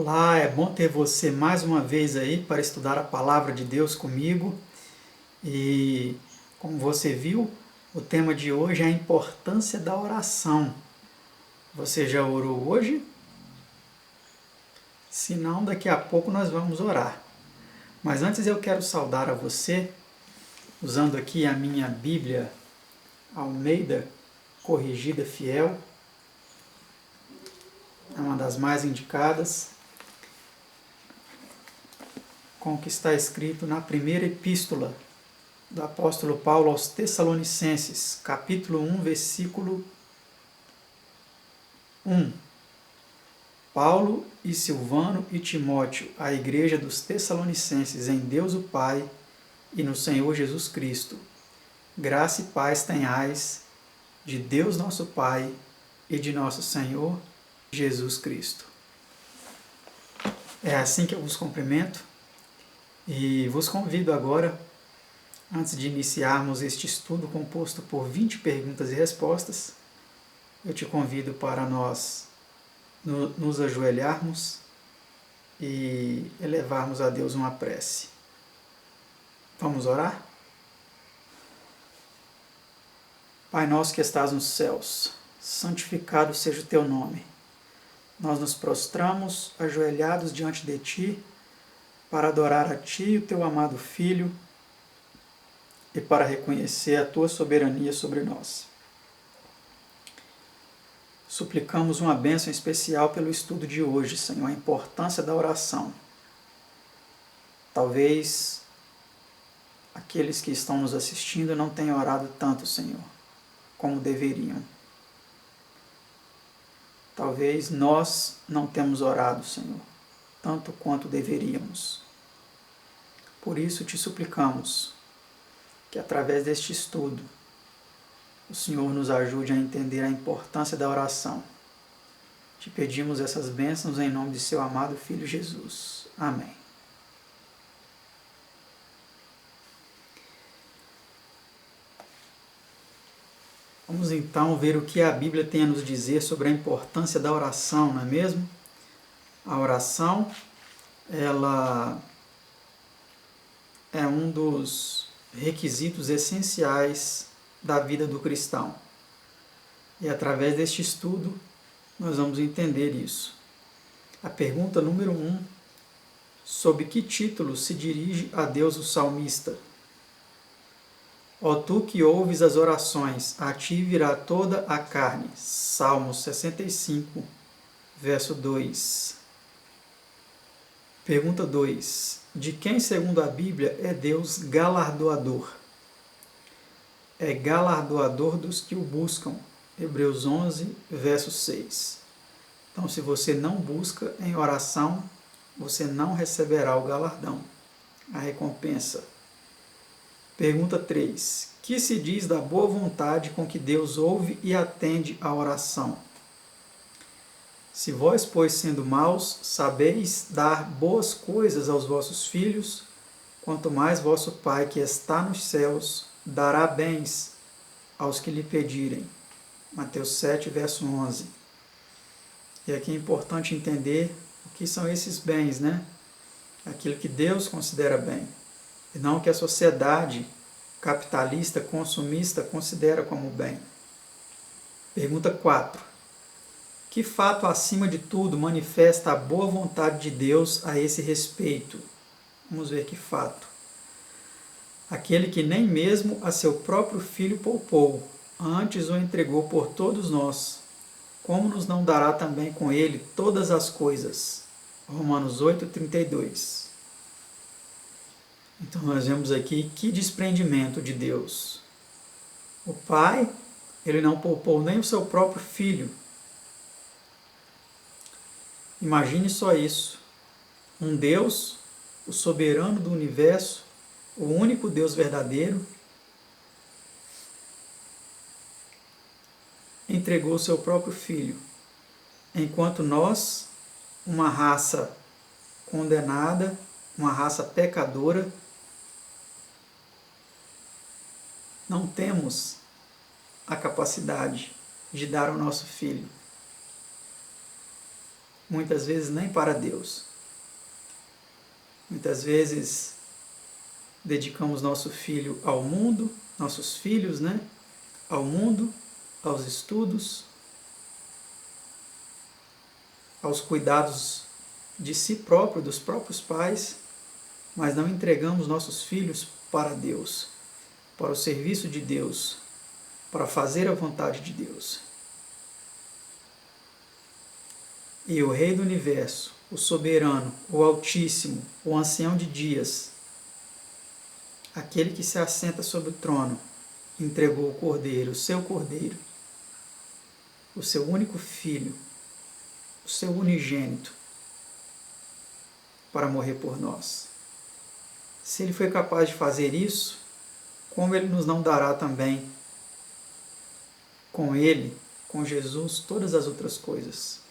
Olá, é bom ter você mais uma vez aí para estudar a palavra de Deus comigo. E como você viu, o tema de hoje é a importância da oração. Você já orou hoje? Se não, daqui a pouco nós vamos orar. Mas antes eu quero saudar a você, usando aqui a minha Bíblia Almeida Corrigida Fiel, é uma das mais indicadas, com o que está escrito na primeira epístola do apóstolo Paulo aos Tessalonicenses, capítulo 1, versículo 1. Paulo e Silvano e Timóteo, a igreja dos Tessalonicenses em Deus o Pai e no Senhor Jesus Cristo. Graça e paz tenhais de Deus nosso Pai e de nosso Senhor Jesus Cristo. É assim que eu vos cumprimento e vos convido agora, antes de iniciarmos este estudo composto por 20 perguntas e respostas, eu te convido para nós nos ajoelharmos e elevarmos a Deus uma prece. Vamos orar? Pai nosso que estás nos céus, santificado seja o teu nome. Nós nos prostramos ajoelhados diante de ti para adorar a ti, o teu amado Filho, e para reconhecer a tua soberania sobre nós. Suplicamos uma bênção especial pelo estudo de hoje, Senhor, a importância da oração. Talvez aqueles que estão nos assistindo não tenham orado tanto, Senhor, como deveriam. Talvez nós não temos orado, Senhor, tanto quanto deveríamos. Por isso te suplicamos que através deste estudo o Senhor nos ajude a entender a importância da oração. Te pedimos essas bênçãos em nome de seu amado Filho Jesus. Amém. Vamos então ver o que a Bíblia tem a nos dizer sobre a importância da oração, não é mesmo? A oração, ela é um dos requisitos essenciais da vida do cristão. E através deste estudo, nós vamos entender isso. A pergunta número 1, sob que título se dirige a Deus o salmista? Ó tu que ouves as orações, a ti virá toda a carne. Salmo 65, verso 2. Pergunta 2. De quem, segundo a Bíblia, é Deus galardoador? É galardoador dos que o buscam. Hebreus 11, verso 6. Então, se você não busca em oração, você não receberá o galardão, a recompensa. Pergunta 3. Que se diz da boa vontade com que Deus ouve e atende a oração? Se vós, pois, sendo maus, sabeis dar boas coisas aos vossos filhos, quanto mais vosso Pai que está nos céus dará bens aos que lhe pedirem. Mateus 7, verso 11. E aqui é importante entender o que são esses bens, né? Aquilo que Deus considera bem, e não o que a sociedade capitalista, consumista considera como bem. Pergunta 4. Que fato, acima de tudo, manifesta a boa vontade de Deus a esse respeito? Vamos ver que fato. Aquele que nem mesmo a seu próprio Filho poupou, antes o entregou por todos nós, como nos não dará também com ele todas as coisas? Romanos 8, 32. Então nós vemos aqui que desprendimento de Deus. O Pai, ele não poupou nem o seu próprio Filho. Imagine só isso. Um Deus, o soberano do universo, o único Deus verdadeiro, entregou o seu próprio Filho, enquanto nós, uma raça condenada, uma raça pecadora, não temos a capacidade de dar ao nosso Filho. muitas vezes nem para Deus. Muitas vezes dedicamos nosso filho ao mundo, nossos filhos, ao mundo, aos estudos, aos cuidados de si próprio, dos próprios pais, mas não entregamos nossos filhos para Deus, para o serviço de Deus, para fazer a vontade de Deus. E o Rei do Universo, o Soberano, o Altíssimo, o Ancião de Dias, aquele que se assenta sobre o trono, entregou o Cordeiro, o seu único Filho, o seu unigênito, para morrer por nós. Se Ele foi capaz de fazer isso, como Ele nos não dará também com Ele, com Jesus, todas as outras coisas?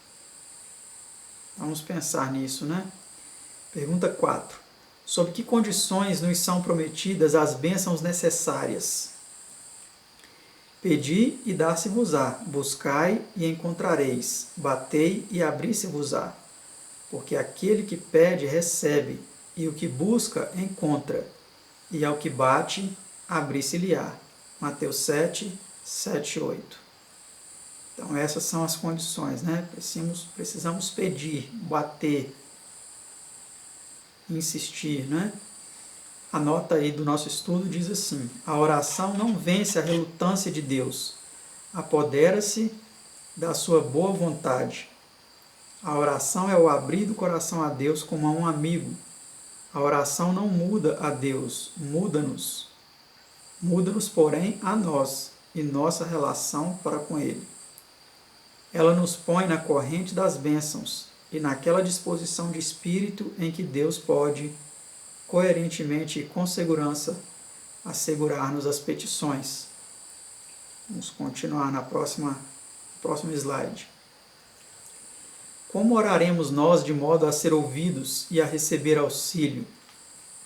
Vamos pensar nisso, Pergunta 4. Sob que condições nos são prometidas as bênçãos necessárias? Pedi e dar-se-vos-á, buscai e encontrareis, batei e abri-se-vos-á. Porque aquele que pede, recebe, e o que busca, encontra, e ao que bate, abri-se-lhe-á. Mateus 7, 7 e 8. Então essas são as condições, Precisamos pedir, bater, insistir, A nota aí do nosso estudo diz assim: a oração não vence a relutância de Deus, apodera-se da sua boa vontade. A oração é o abrir do coração a Deus como a um amigo. A oração não muda a Deus, muda-nos. Muda-nos, porém, a nós e nossa relação para com Ele. Ela nos põe na corrente das bênçãos e naquela disposição de espírito em que Deus pode, coerentemente e com segurança, assegurar-nos as petições. Vamos continuar no próximo slide. Como oraremos nós de modo a ser ouvidos e a receber auxílio?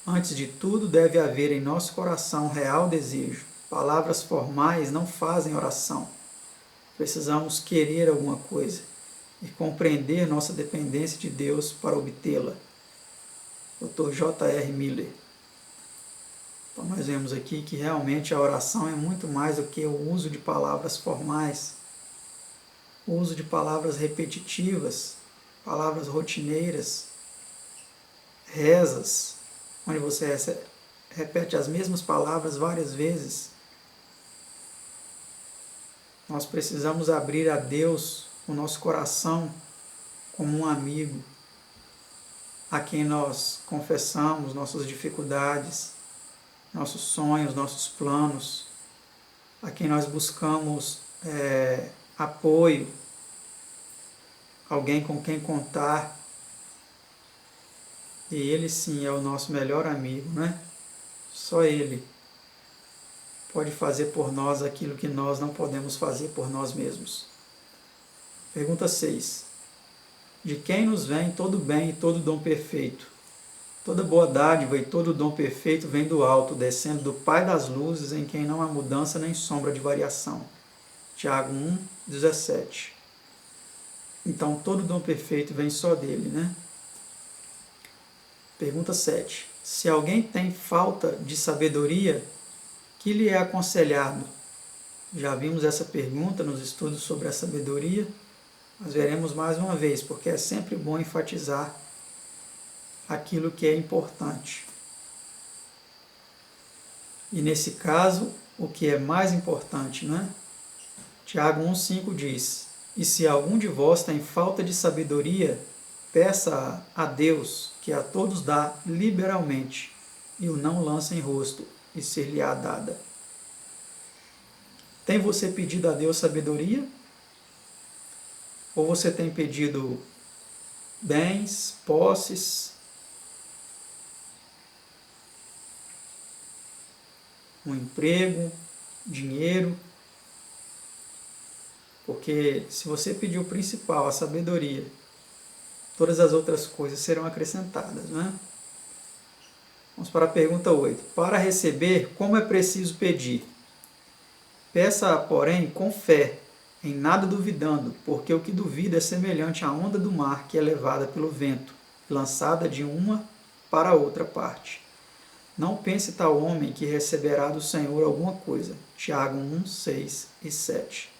Antes de tudo, deve haver em nosso coração real desejo. Palavras formais não fazem oração. Precisamos querer alguma coisa e compreender nossa dependência de Deus para obtê-la. Dr. J.R. Miller. Então nós vemos aqui que realmente a oração é muito mais do que o uso de palavras formais, o uso de palavras repetitivas, palavras rotineiras, rezas, onde você repete as mesmas palavras várias vezes. Nós precisamos abrir a Deus o nosso coração como um amigo, a quem nós confessamos nossas dificuldades, nossos sonhos, nossos planos, a quem nós buscamos apoio, alguém com quem contar. E Ele sim é o nosso melhor amigo, Só Ele pode fazer por nós aquilo que nós não podemos fazer por nós mesmos. Pergunta 6. De quem nos vem todo bem e todo dom perfeito? Toda boa dádiva e todo dom perfeito vem do alto, descendo do Pai das luzes, em quem não há mudança nem sombra de variação. Tiago 1, 17. Então, todo dom perfeito vem só dele, Pergunta 7. Se alguém tem falta de sabedoria, que lhe é aconselhado? Já vimos essa pergunta nos estudos sobre a sabedoria, mas veremos mais uma vez, porque é sempre bom enfatizar aquilo que é importante. E nesse caso, o que é mais importante, Tiago 1,5 diz: e se algum de vós tem falta de sabedoria, peça a Deus, que a todos dá liberalmente, e o não lança em rosto, e ser-lhe-á dada. Tem você pedido a Deus sabedoria? Ou você tem pedido bens, posses, um emprego, dinheiro? Porque se você pedir o principal, a sabedoria, todas as outras coisas serão acrescentadas, Vamos para a pergunta 8. Para receber, como é preciso pedir? Peça, porém, com fé, em nada duvidando, porque o que duvida é semelhante à onda do mar que é levada pelo vento, lançada de uma para outra parte. Não pense tal homem que receberá do Senhor alguma coisa. Tiago 1, 6 e 7.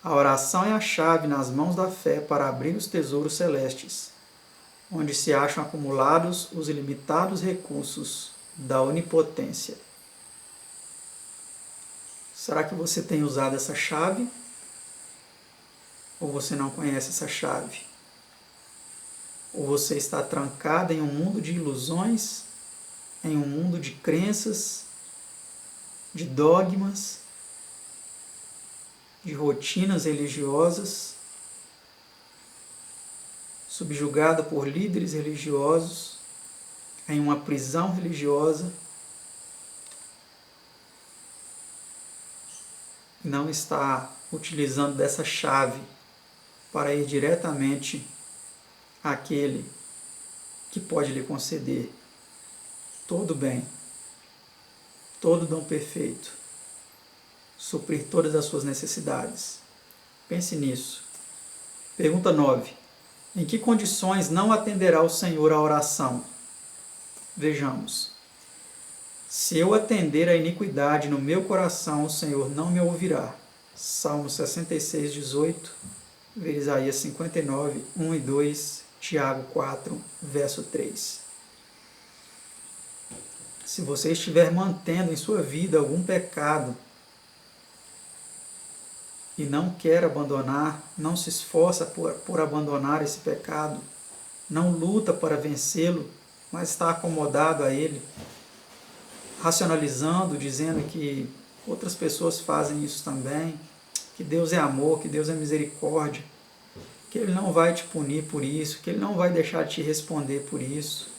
A oração é a chave nas mãos da fé para abrir os tesouros celestes, onde se acham acumulados os ilimitados recursos da onipotência. Será que você tem usado essa chave? Ou você não conhece essa chave? Ou você está trancado em um mundo de ilusões, em um mundo de crenças, de dogmas, de rotinas religiosas, subjugado por líderes religiosos, em uma prisão religiosa, não está utilizando dessa chave para ir diretamente àquele que pode lhe conceder todo bem, todo dom perfeito, suprir todas as suas necessidades. Pense nisso. Pergunta 9. Em que condições não atenderá o Senhor à oração? Vejamos. Se eu atender a iniquidade no meu coração, o Senhor não me ouvirá. Salmo 66, 18, Isaías 59, 1 e 2, Tiago 4, verso 3. Se você estiver mantendo em sua vida algum pecado e não quer abandonar, não se esforça por abandonar esse pecado, não luta para vencê-lo, mas está acomodado a ele, racionalizando, dizendo que outras pessoas fazem isso também, que Deus é amor, que Deus é misericórdia, que Ele não vai te punir por isso, que Ele não vai deixar de te responder por isso.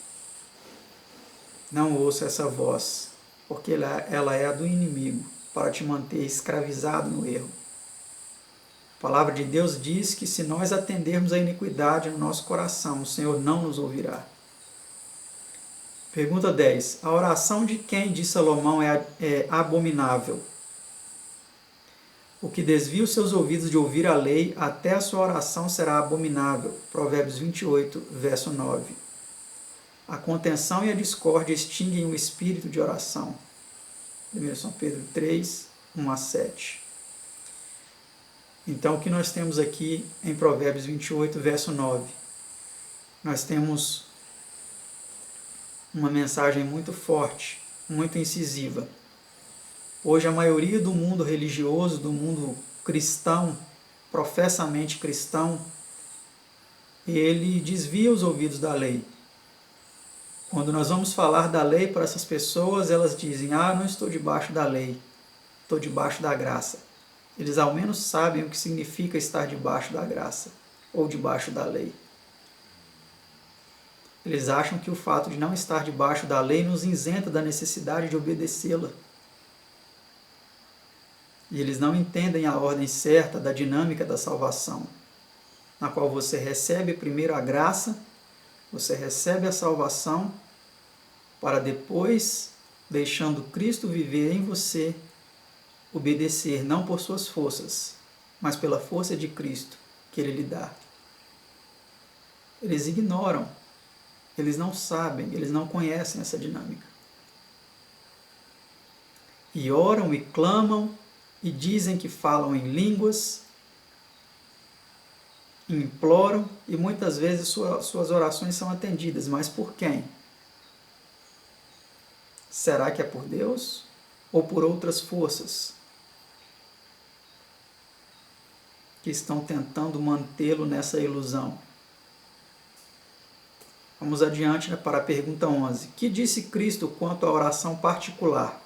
Não ouça essa voz, porque ela é a do inimigo, para te manter escravizado no erro. A palavra de Deus diz que se nós atendermos a iniquidade no nosso coração, o Senhor não nos ouvirá. Pergunta 10. A oração de quem, diz Salomão, é abominável? O que desvia os seus ouvidos de ouvir a lei, até a sua oração será abominável. Provérbios 28, verso 9. A contenção e a discórdia extinguem o espírito de oração. 1 São Pedro 3, 1 a 7. Então, o que nós temos aqui em Provérbios 28, verso 9? Nós temos uma mensagem muito forte, muito incisiva. Hoje a maioria do mundo religioso, do mundo cristão, professamente cristão, ele desvia os ouvidos da lei. Quando nós vamos falar da lei para essas pessoas, elas dizem, não estou debaixo da lei, estou debaixo da graça. Eles ao menos sabem o que significa estar debaixo da graça, ou debaixo da lei. Eles acham que o fato de não estar debaixo da lei nos isenta da necessidade de obedecê-la. E eles não entendem a ordem certa da dinâmica da salvação, na qual você recebe primeiro a graça, você recebe a salvação, para depois, deixando Cristo viver em você, obedecer não por suas forças, mas pela força de Cristo que Ele lhe dá. Eles ignoram, eles não sabem, eles não conhecem essa dinâmica. E oram e clamam, e dizem que falam em línguas, imploram, e muitas vezes suas orações são atendidas. Mas por quem? Será que é por Deus ou por outras forças que estão tentando mantê-lo nessa ilusão? Vamos adiante para a pergunta 11. Que disse Cristo quanto à oração particular?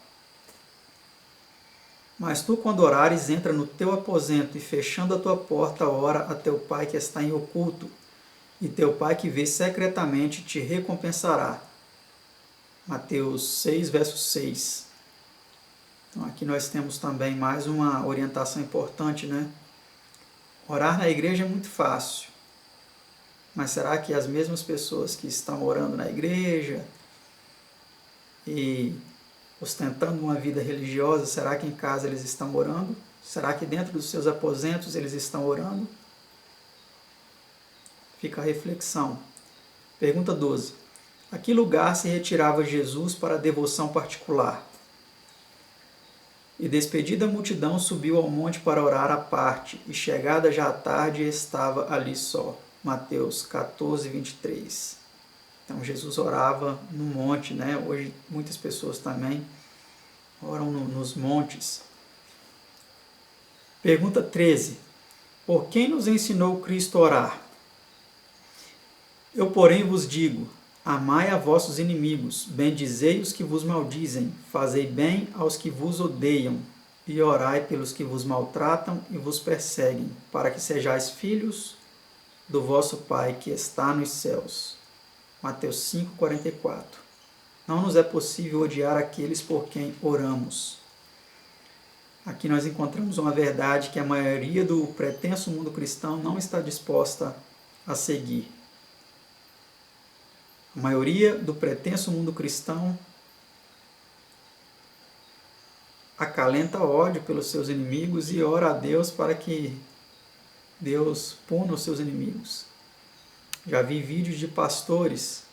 Mas tu, quando orares, entra no teu aposento e, fechando a tua porta, ora a teu Pai que está em oculto, e teu Pai que vê secretamente te recompensará. Mateus 6, verso 6. Então, aqui nós temos também mais uma orientação importante, né? Orar na igreja é muito fácil. Mas será que as mesmas pessoas que estão orando na igreja e ostentando uma vida religiosa, será que em casa eles estão orando? Será que dentro dos seus aposentos eles estão orando? Fica a reflexão. Pergunta 12. A que lugar se retirava Jesus para a devoção particular? E despedida a multidão, subiu ao monte para orar à parte, e chegada já a tarde, estava ali só. Mateus 14, 23. Então Jesus orava no monte, né? Hoje muitas pessoas também oram nos montes. Pergunta 13. Por quem nos ensinou Cristo a orar? Eu, porém, vos digo, amai a vossos inimigos, bendizei os que vos maldizem, fazei bem aos que vos odeiam, e orai pelos que vos maltratam e vos perseguem, para que sejais filhos do vosso Pai que está nos céus. Mateus 5,44. Não nos é possível odiar aqueles por quem oramos. Aqui nós encontramos uma verdade que a maioria do pretenso mundo cristão não está disposta a seguir. A maioria do pretenso mundo cristão acalenta ódio pelos seus inimigos e ora a Deus para que Deus puna os seus inimigos. Já vi vídeos de pastores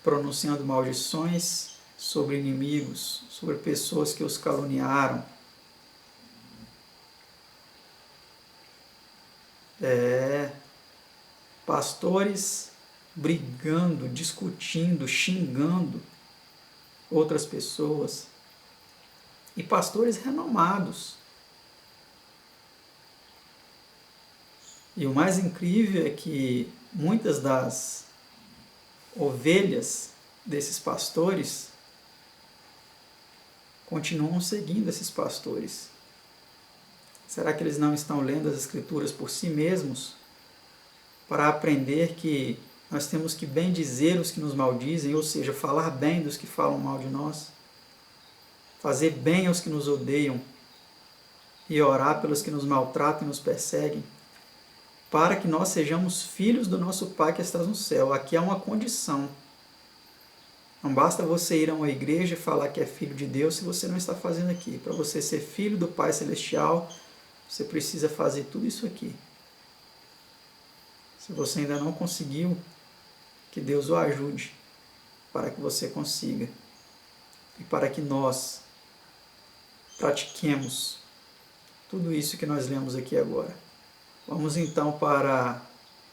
pronunciando maldições sobre inimigos, sobre pessoas que os caluniaram. Pastores brigando, discutindo, xingando outras pessoas. E pastores renomados. E o mais incrível é que muitas das ovelhas desses pastores continuam seguindo esses pastores. Será que eles não estão lendo as Escrituras por si mesmos para aprender que nós temos que bendizer os que nos maldizem, ou seja, falar bem dos que falam mal de nós, fazer bem aos que nos odeiam e orar pelos que nos maltratam e nos perseguem, para que nós sejamos filhos do nosso Pai que está no céu. Aqui há uma condição. Não basta você ir a uma igreja e falar que é filho de Deus se você não está fazendo aqui. Para você ser filho do Pai Celestial, você precisa fazer tudo isso aqui. Se você ainda não conseguiu, que Deus o ajude para que você consiga. E para que nós pratiquemos tudo isso que nós lemos aqui agora. Vamos então para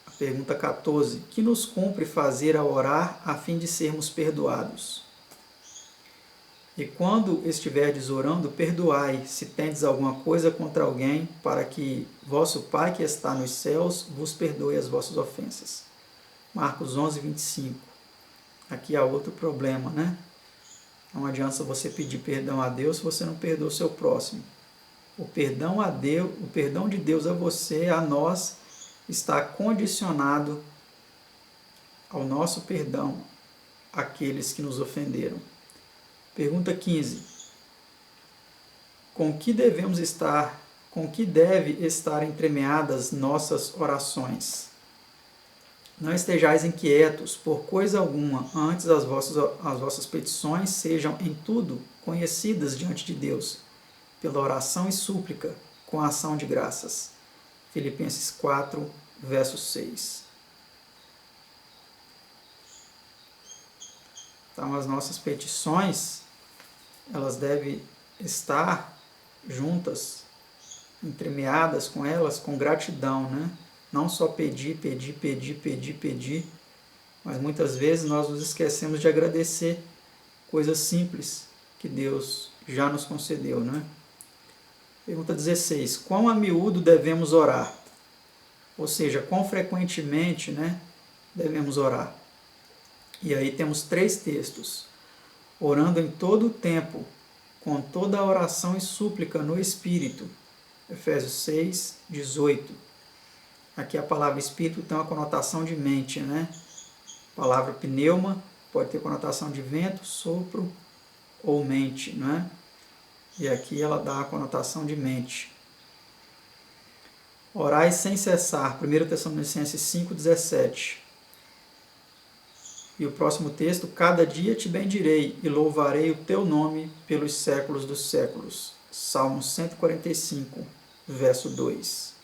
a pergunta 14. Que nos cumpre fazer ao orar a fim de sermos perdoados? E quando estiverdes orando, perdoai, se tendes alguma coisa contra alguém, para que vosso Pai que está nos céus vos perdoe as vossas ofensas. Marcos 11, 25. Aqui há outro problema, né? Não adianta você pedir perdão a Deus se você não perdoa o seu próximo. O perdão a Deus, o perdão de Deus a você, a nós, está condicionado ao nosso perdão àqueles que nos ofenderam. Pergunta 15. Com que deve estar entremeadas nossas orações? Não estejais inquietos por coisa alguma, antes as vossas petições sejam em tudo conhecidas diante de Deus, pela oração e súplica, com a ação de graças. Filipenses 4, verso 6. Então, as nossas petições, elas devem estar juntas, entremeadas com elas, com gratidão, né? Não só pedir, mas muitas vezes nós nos esquecemos de agradecer coisas simples que Deus já nos concedeu, né? Pergunta 16. Quão a miúdo devemos orar? Ou seja, quão frequentemente, né, devemos orar? E aí temos 3 textos. Orando em todo o tempo, com toda a oração e súplica no Espírito. Efésios 6, 18. Aqui a palavra Espírito tem uma conotação de mente, né? A palavra pneuma pode ter conotação de vento, sopro ou mente, né? E aqui ela dá a conotação de mente. Orai sem cessar, 1 Tessalonicenses 5,17. E o próximo texto, cada dia te bendirei e louvarei o teu nome pelos séculos dos séculos. Salmo 145, verso 2.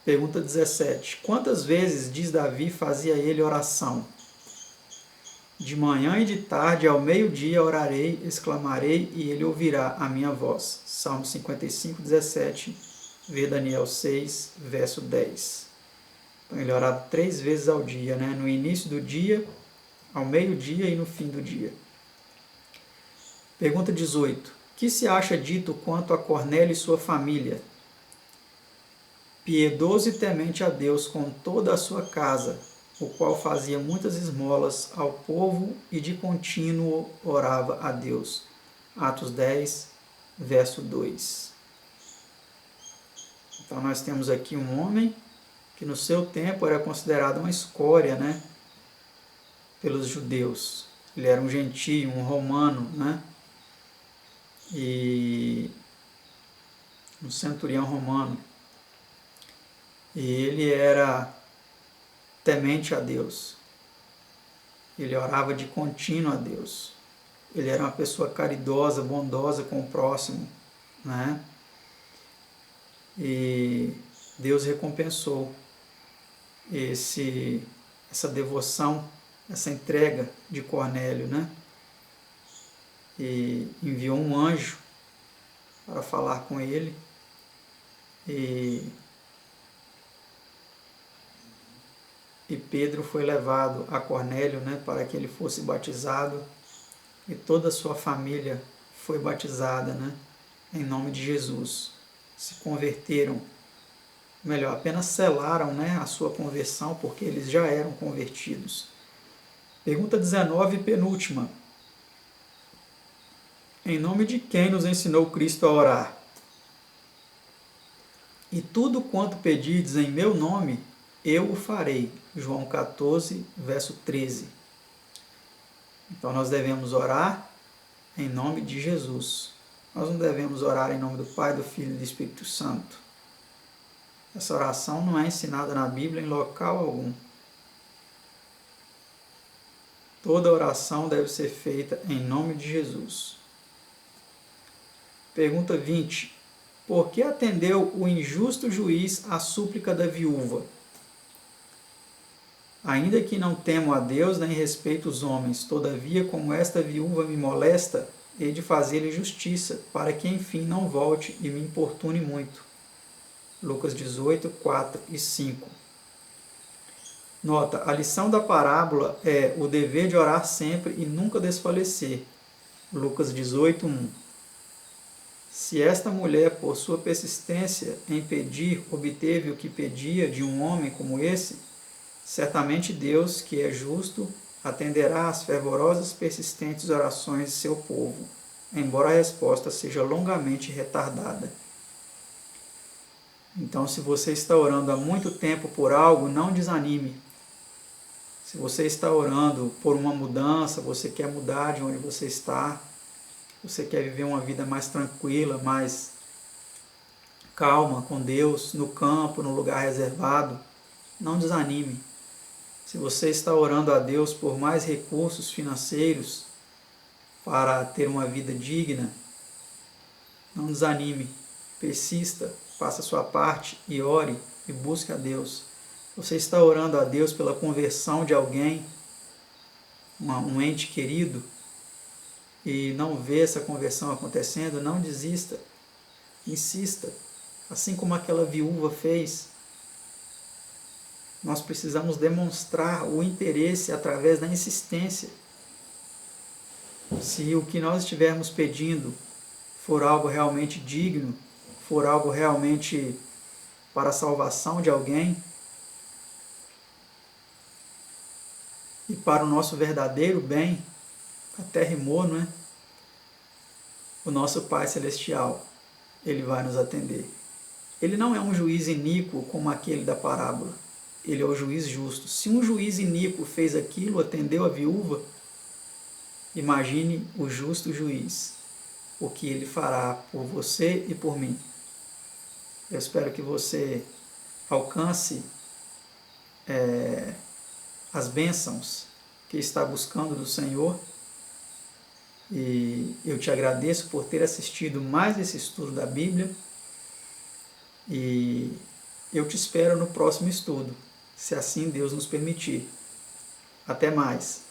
Pergunta 17. Quantas vezes, diz Davi, fazia ele oração? De manhã e de tarde, ao meio-dia, orarei, exclamarei, e ele ouvirá a minha voz. Salmo 55, 17. Vê Daniel 6, verso 10. Então ele orava 3 vezes ao dia, né? No início do dia, ao meio-dia e no fim do dia. Pergunta 18. Que se acha dito quanto a Cornélio e sua família? Piedoso e temente a Deus com toda a sua casa, o qual fazia muitas esmolas ao povo e de contínuo orava a Deus. Atos 10, verso 2. Então nós temos aqui um homem que no seu tempo era considerado uma escória, né, pelos judeus. Ele era um gentio, um romano, né, e um centurião romano. E ele era temente a Deus. Ele orava de contínuo a Deus. Ele era uma pessoa caridosa, bondosa com o próximo, né? E Deus recompensou essa devoção, essa entrega de Cornélio, né? E enviou um anjo para falar com ele. E Pedro foi levado a Cornélio, né, para que ele fosse batizado, e toda a sua família foi batizada, né, em nome de Jesus. Se converteram, melhor, apenas selaram, né, a sua conversão, porque eles já eram convertidos. Pergunta 19, penúltima. Em nome de quem nos ensinou Cristo a orar? E tudo quanto pedirdes em meu nome, eu o farei. João 14, verso 13. Então nós devemos orar em nome de Jesus. Nós não devemos orar em nome do Pai, do Filho e do Espírito Santo. Essa oração não é ensinada na Bíblia em local algum. Toda oração deve ser feita em nome de Jesus. Pergunta 20. Por que atendeu o injusto juiz à súplica da viúva? Ainda que não temo a Deus nem respeito os homens, todavia, como esta viúva me molesta, hei de fazer-lhe justiça, para que enfim não volte e me importune muito. Lucas 18, 4 e 5. Nota, a lição da parábola é o dever de orar sempre e nunca desfalecer. Lucas 18, 1. Se esta mulher, por sua persistência em pedir, obteve o que pedia de um homem como esse, certamente Deus, que é justo, atenderá às fervorosas persistentes orações de seu povo, embora a resposta seja longamente retardada. Então, se você está orando há muito tempo por algo, não desanime. Se você está orando por uma mudança, você quer mudar de onde você está, você quer viver uma vida mais tranquila, mais calma com Deus, no campo, no lugar reservado, não desanime. Se você está orando a Deus por mais recursos financeiros para ter uma vida digna, não desanime, persista, faça a sua parte e ore e busque a Deus. Você está orando a Deus pela conversão de alguém, um ente querido, e não vê essa conversão acontecendo, não desista, insista, assim como aquela viúva fez. Nós precisamos demonstrar o interesse através da insistência. Se o que nós estivermos pedindo for algo realmente digno, for algo realmente para a salvação de alguém e para o nosso verdadeiro bem, até rimou, não é? O nosso Pai Celestial, Ele vai nos atender. Ele não é um juiz iníquo como aquele da parábola. Ele é o juiz justo. Se um juiz iníquo fez aquilo, atendeu a viúva, imagine o justo juiz, o que ele fará por você e por mim. Eu espero que você alcance as bênçãos que está buscando do Senhor. E eu te agradeço por ter assistido mais esse estudo da Bíblia. E eu te espero no próximo estudo, se assim Deus nos permitir. Até mais!